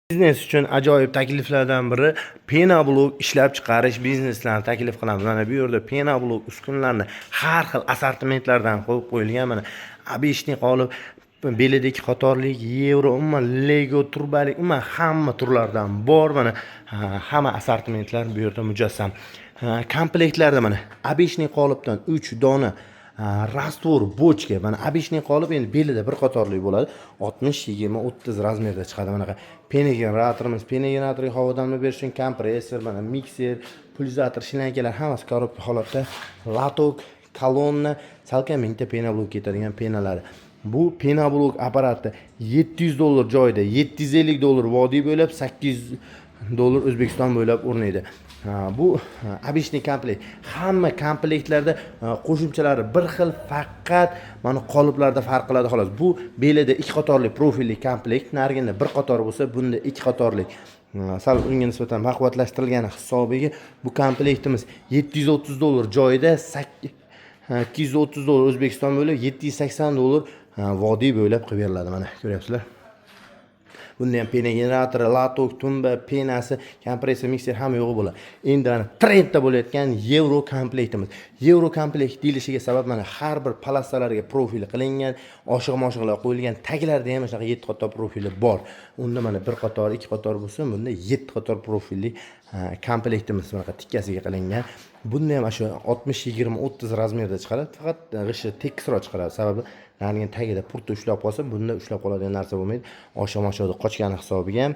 Biznes uchun ajoyib takliflardan biri Penablok ishlab chiqarish bizneslarini taklif qilamiz. Mana bu yerda Penablok uskunalarni har xil assortimentlardan qo'yib qo'yilgan. Mana abishni qolib belidagi qatorlik, yevro, umuman Lego turbalik, umuman hamma turlardan bor. Mana hamma assortimentlar bu yerda mujassam. Komplektlarda mana abishni qolipdan 3 dona rastvor bochka, mana abishni qolib endi belida bir qatorlik bo'ladi. 60, 20, 30 razmerda chiqadi. Mana penegeneratorimiz, penegeneratorga havodanma berish uchun kompressor, mana mikser, pulsator, shlankalar hammasi korobka holatda. Latok, kolonna, salkam mingta Penablok ketadigan penalari. Bu Penablok apparati $700 joyida, $750 vodiy bo'ylab, $800 O'zbekiston bo'ylab o'rnaydi. Bu abishni komplekt. Hamma komplektlarda qo'shimchalari bir xil, faqat mana qoliplarda farq qiladi xolos. Bu belida 2 qatorli profilli komplekt, narigida bir qator bo'lsa, bunda 2 qatorlik. Sal unga nisbatan baquvvatlashtirilgani hisobiga bu komplektimiz $730 joyida, $830 O'zbekiston bo'ylab, $780 vodiy bo'ylab qilib beriladi. Mana ko'ryapsizlar. Bunda ham penegenerator, latok, tumba, penasi, kompressor, mikser hamma yo'g'i bo'ladi. Endi trendda bo'layotgan Euro komplektimiz. Euro komplekt deyilishiga sabab mana har bir palastalarga profili qilingan, oshiq-moshiqlar qo'yilgan, taglarda ham shunaqa 7 qator profili bor. Unda mana bir qator, 2 qator bo'lsa, bunda 7 qator profilli komplektimiz bunaqa tikkasiga qilingan. Bunda ham shu 60, 20, 30 razmerda chiqadi. Faqat g'ishi tekisroq chiqadi. Sababi narning tagida purta ushlab qolsa, bunda ushlab qoladigan narsa bo'lmaydi. Oshiq-moshiqda qochgani hisobiga ham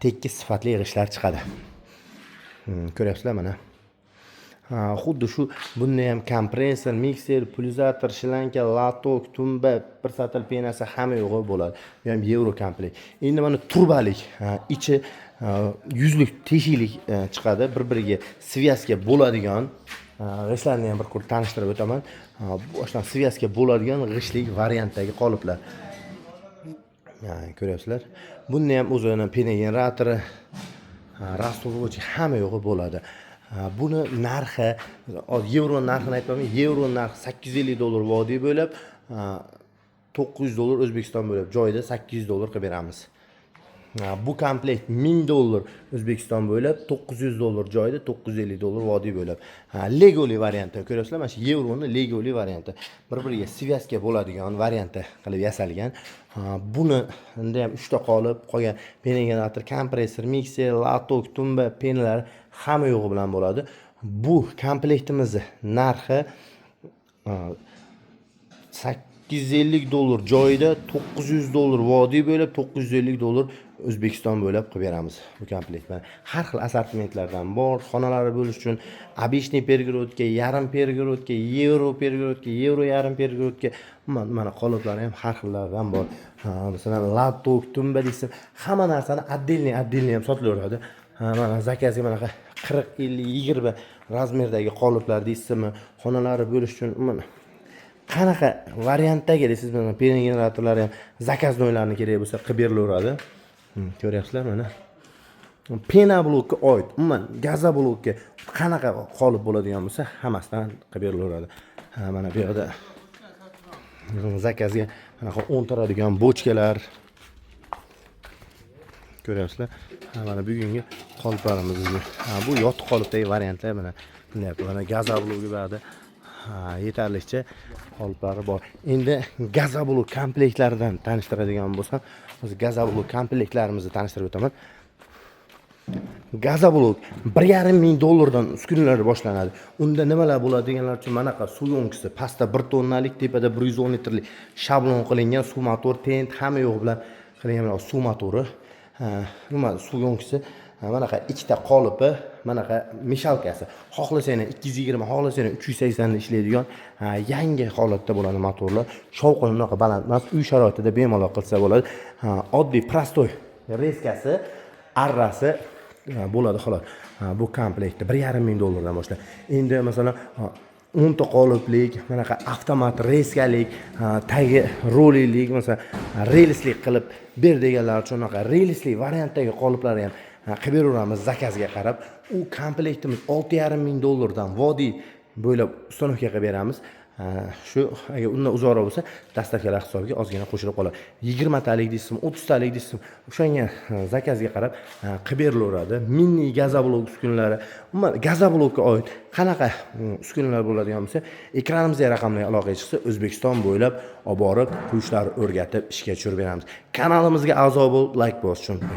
tekis sifatli g'ishlar chiqadi. Ko'ryapsizlar mana. Xuddi shu bunda ham kompressor, mikser, pulsator, shlanka, latok, tumba, bir satil penasi hamma yo'g'i bo'ladi. Bu ham Euro komplekt. Endi mana turbalik, ichi yuzlik teshiklik chiqadi. Bir-biriga svязка bo'ladigan g'ishlarni ham bir ko'rib tanishtirib o'taman. Bu o'shan svязка bo'ladigan g'ishlik variantdagi qoliplar. Ko'ryapsizlar. Bunda ham o'zining penegeneratori, rastovchi hamma yo'g'i bo'ladi. Buni narxi, yevro narxini aytmayman, yevro narxi $850 vodiy bo'lib, $900 O'zbekiston bo'lib, joyida $800 qilib beramiz. Bu komplekt $1000 O'zbekiston bo'ylab, $900 joyida, $950 vodiy bo'lib. Legoli varianti ko'ryapsizlar, mana shu yevroni legoli varianti. Bir-biriga svязка bo'ladigan varianti qilib yasalgan. Buni endi ham 3 ta qolib qolgan penegenerator, kompressor, mikser, latok, tumba, penalar hamma yo'g'i bilan bo'ladi. Bu komplektimizning narxi $850 joyida, $900 vodiy bo'lib, $950 O'zbekiston bo'ylab qilib beramiz bu komplektni. Har xil assortimentlardan bor, xonalari bo'lish uchun abishni pergorodka, yarim pergorodka, yevro pergorodka, yevro yarim pergorodka, mana qoliplari ham har xillardan bor. Masalan, latok, tumba desam, hamma narsani отдельный ham sotilaveradi. Mana zakazga mana 40, 50, 20 razmerdagi qoliplar deysizmi, xonalari bo'lish uchun qanaqa variantdagi deysiz, mana penegeneratorlar ham zakaznoylarni kerak bo'lsa qilib berilaveradi. Ko'ryapsizlar mana. Penablokka oid, umuman gazoblokka qanaqa qolip bo'ladigan bo'lsa, hammasidan qilib berilaveradi. Mana bu yerda zakazga mana o'ntiradigan bochkalar. Ko'ryapsizlar? Mana bugungi qoliplarimiz bu yotiq qolipdagi variantlar mana bunday. Mana gazoblokga ba'da yetarlicha qoliplari bor. Endi gazoblok komplektlaridan tanishtiradigan bo'lsam, o'zi gazoblok komplektlarimizni tanishtirib o'taman. Gazoblok $1,500 dan uskunalar boshlanadi. Unda nimalar bo'ladi deganlar uchun manaqa suv yo'nkisi, pastda 1 tonnalik, tepada 110 litrlik shablon qilingan suv motor, tent hamma yo'q bilan qilingan suv motori. Nima suv yo'nkisi, manaqa ikkita qolipi, manaqa mishalkasi. Xohlasanglar 220, xohlasanglar 380 da ishlaydigan yangi holatda bo'ladi motorlar. Shovqin unaqa baland emas, uy sharoitida bemalol qilsa bo'ladi. Oddiy prostoy reskasi, arrasi bo'ladi xolos. Bu komplektda $1,500 dan boshlanadi. Endi masalan 10 ta qoliplik, manaqa avtomat reskalik, tagi rolilik, masalan, relslik qilib ber deganlar uchun unaqa relsli variantdagi qoliplar ham qilib beraveramiz zakazga qarab. U komplektimiz $6,500 dan vodiy bo'ylab ustanovka qilib beramiz. Shu agar undan uzoqroq bo'lsa, dastavkalar hisobiga ozgina qo'shilib qoladi. 20 talik deysizmi, 30 talik deysizmi, o'shanga zakazga qarab qilib berilaveradi. Mini gazoblok uskunalari, umuman gazoblokka oid qanaqa uskunalar bo'ladigan bo'lsa, ekranimizga raqamli aloqaga chiqsa, O'zbekiston bo'ylab olib borib, qushlar o'rgatib ishga tushirib beramiz. Kanalimizga a'zo bo'l, like bos, chunki